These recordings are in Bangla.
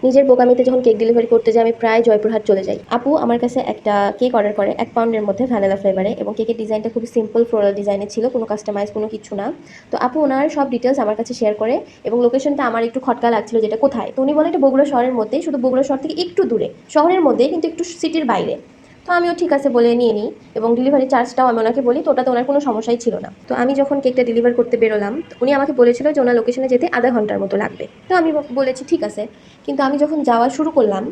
নিজের বোকামিতে যখন কেক ডেলিভারি করতে যাই আমি প্রায় জয়পুরহাট চলে যাই। আপু আমার কাছে একটা কেক অর্ডার করে 1 পাউন্ডের মধ্যে ভ্যানিলা ফ্লেভারে, এবং কেকের ডিজাইনটা খুবই সিম্পল ফ্লোরাল ডিজাইনের ছিল, কোনো কাস্টমাইজ কোনো কিছু না। তো আপু ওনার সব ডিটেলস আমার কাছে শেয়ার করে, এবং লোকেশনটা আমার একটু খটকা লাগছিল যেটা কোথায়। তো উনি বলে এটা বগুড়া শহরের মধ্যেই, শুধু বগুড়া শহর থেকে একটু দূরে, শহরের মধ্যে কিন্তু একটু সিটির বাইরে। তো আমিও ঠিক আছে বলে নিয়ে নিই, এবং ডেলিভারি চার্জটাও আমি ওনাকে বলি, তো ওটাতে ওনার কোনো সমস্যাই ছিল না। তো আমি যখন কেকটা ডেলিভার করতে বেরোলাম, উনি আমাকে বলেছিল যে ওনার লোকেশনে যেতে আধা ঘন্টার মতো লাগবে। তো আমি বলেছি ঠিক আছে। কিন্তু আমি যখন যাওয়া শুরু করলাম,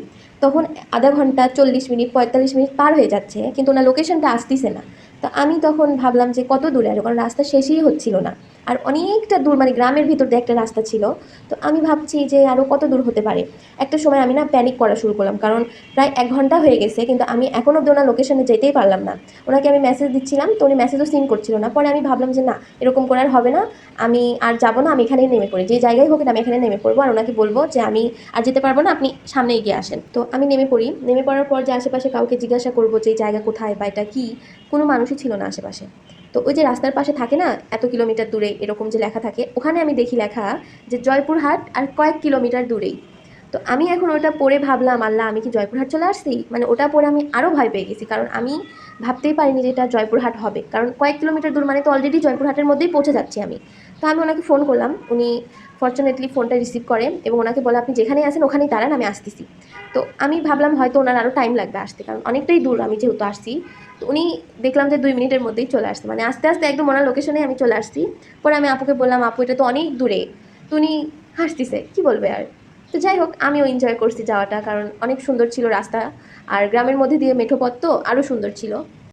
তখন আধা ঘন্টা 40 মিনিট 45 মিনিট পার হয়ে যাচ্ছে, কিন্তু ওনার লোকেশনটা আসতেছে না। তো আমি তখন ভাবলাম যে কত দূরে আরো, কারণ রাস্তা শেষই হচ্ছিল না। আর অনেকটা দূর, মানে গ্রামের ভিতর দিয়ে একটা রাস্তা ছিল। তো আমি ভাবছি যে আরও কত দূর হতে পারে। একটা সময় আমি না প্যানিক করা শুরু করলাম, কারণ প্রায় 1 ঘন্টা হয়ে গেছে কিন্তু আমি এখনও অব্দি ওনার লোকেশনে যেতেই পারলাম না। ওনাকে আমি মেসেজ দিচ্ছিলাম, তো উনি মেসেজও সিন করছিল না। পরে আমি ভাবলাম যে না, এরকম করে আর হবে না, আমি আর যাবো না, আমি এখানেই নেমে পড়ি, যে জায়গায় হোক আমি এখানে নেমে পড়বো, আর ওনাকে বলবো যে আমি আর যেতে পারবো না, আপনি সামনে এগিয়ে আসেন। তো আমি নেমে পড়ি, নেমে পড়ার পর যে আশেপাশে কাউকে জিজ্ঞাসা করবো যে এই জায়গা কোথায় বা এটা কি, কোনো মানুষই ছিল না আশেপাশে। তো ওই যে রাস্তার পাশে থাকে না, এত কিলোমিটার দূরে এরকম যে লেখা থাকে, ওখানে আমি দেখি লেখা যে জয়পুরহাট আর কয়েক কিলোমিটার দূরেই। তো আমি এখন ওটা পড়ে ভাবলাম, আল্লাহ আমি কি জয়পুরহাট চলে আসছি, মানে ওটা পড়ে আমি আরও ভয় পেয়ে গেছি, কারণ আমি ভাবতেই পারিনি যে এটা জয়পুরহাট হবে, কারণ কয়েক কিলোমিটার দূর মানে তো অলরেডি জয়পুরহাটের মধ্যেই পৌঁছে যাচ্ছি আমি। তো আমি ওনাকে ফোন করলাম, উনি ফর্চুনেটলি ফোনটা রিসিভ করে, এবং ওনাকে বলে আপনি যেখানেই আছেন ওখানেই দাঁড়ান, আমি আসতেছি। তো আমি ভাবলাম হয়তো ওনার আরও টাইম লাগবে আসতে, কারণ অনেকটাই দূর আমি যেহেতু আসছি। তো উনি দেখলাম যে 2 মিনিটের মধ্যেই চলে আসছে, মানে আস্তে আস্তে একদম ওনার লোকেশনে আমি চলে আসছি। পরে আমি আপুকে বললাম আপু এটা তো অনেক দূরে। তো উনি হাসতেছে, কি বলবে আর। তো যাই হোক, আমিও এনজয় করছি যাওয়াটা, কারণ অনেক সুন্দর ছিল রাস্তা, আর গ্রামের মধ্যে দিয়ে মেঠো পথ তো আরও সুন্দর ছিল।